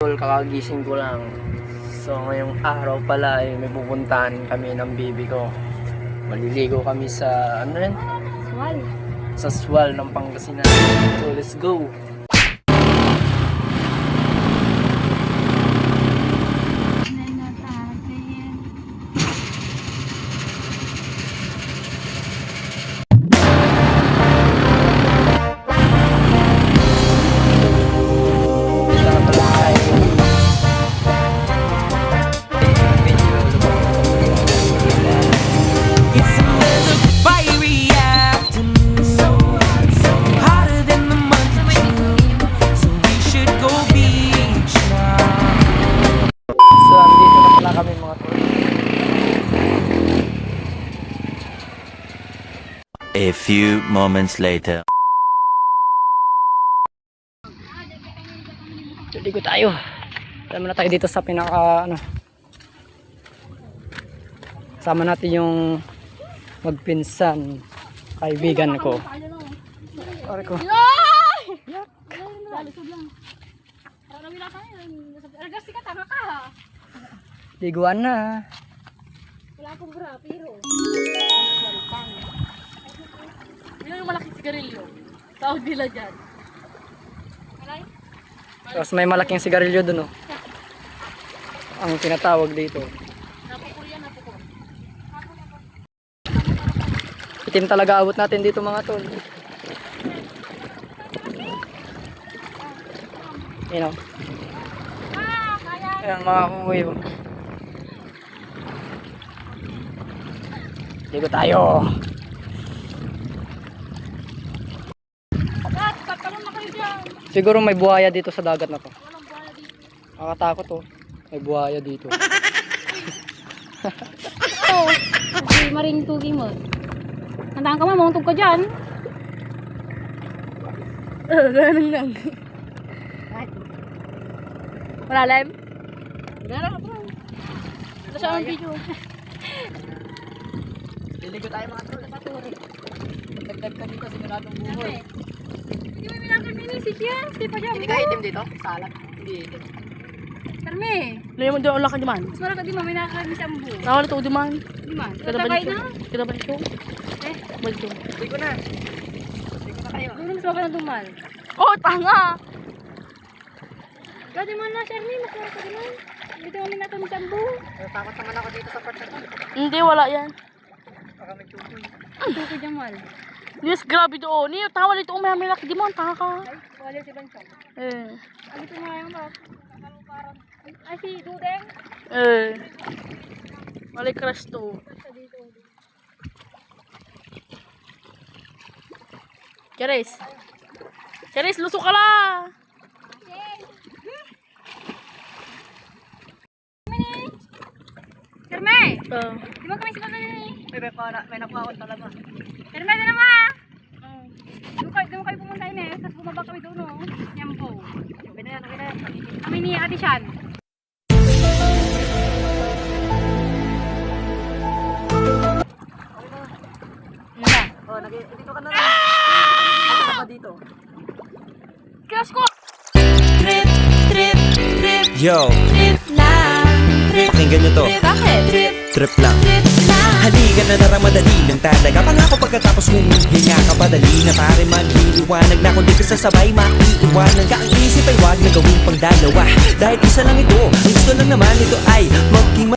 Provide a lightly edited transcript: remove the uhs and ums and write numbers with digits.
Kakagising ko lang. So ngayong araw pala ay may pupuntahan kami ng bibi ko. Maliligo kami sa ano yan? Swal. Sa Swal ng Pangasinan. So let's go. A few moments later. Ligo tayo. Alam na tayo dito sa pinaka sama natin yung magpinsan kaibigan ko. Pare ko. Liguan na. Wala akong bra, pero yun yung malaking sigarilyo. Tawag nila dyan. Alay? Tapos may malaking sigarilyo dun, oh. Ang tinatawag dito. Napukul yan, napukul. Itim talaga abot natin dito mga tol. You know. Ayan mga kuya. Ligo tayo. Siguro may buhaya dito sa dagat na to. Walang buhaya dito. Nakakatakot, oh. May buhaya dito. Oo. Kasi maring tugi mo. Tandaan ka mo, mauntog ka dyan. Ganun lang. Wala lime? Meron ako. Ito siya ang video. Liligo tayo mga tol. Dagdag ka dito, siguradong buhay. Hindi mo minakal minisip yan. Hindi pa dyan. Hindi ka itim dito? Salat? Hindi itim. Karme. Layo mo doon ulang ka di man. Mas marang ka di mo, minakal mi sambu. Nawala to di man. Di man. Kita Tatagay balik ko. na. Kita balik ko. Eh, Balik ko. Ligo na. Ligo na kayo. doon mas baka na dumal. Oh, tanga! Gadi mo na, Shermy. Mas marang ka di man. Dito mo minakal mi sambu. Takot naman ako dito sa part na to. Hindi, wala yan. Baka may tukoy. Tuko jamal. Yes, grabe doon. Niyo, tawa dito umay laki di man. Tanga ka. Ay, wala si Bansang. Eh. Ano ito nga yung bak? Ay, si Dudeng. Eh. Mali crush to. Charis. Charis, lusok ka la. Kerme! Uh. Di ba kami sila ni? May napakot talaga. Kerme na naman! Doon kayo pumunta yun eh. Tapos bumaba kami doon, no? Nyambo. Okay na yan, okay na yan. Kami ni Ate Shan. Oh, dito ka na lang. Dito ka dito. Kilos ko! Trip, trip, trip, Yo, trip lang. Trip, pakinggan nyo to. trip, bakit? Trip, Trip lang. trip lang. Halika na naramadali lang talaga. Pangako pagkatapos humihinga ka padali na pare magliliwanag na kung di ka sasabay maiiwanan ka. Ang isip ay wag na gawing pangdalawa. Dahil isa lang ito, ang gusto lang naman ito ay maging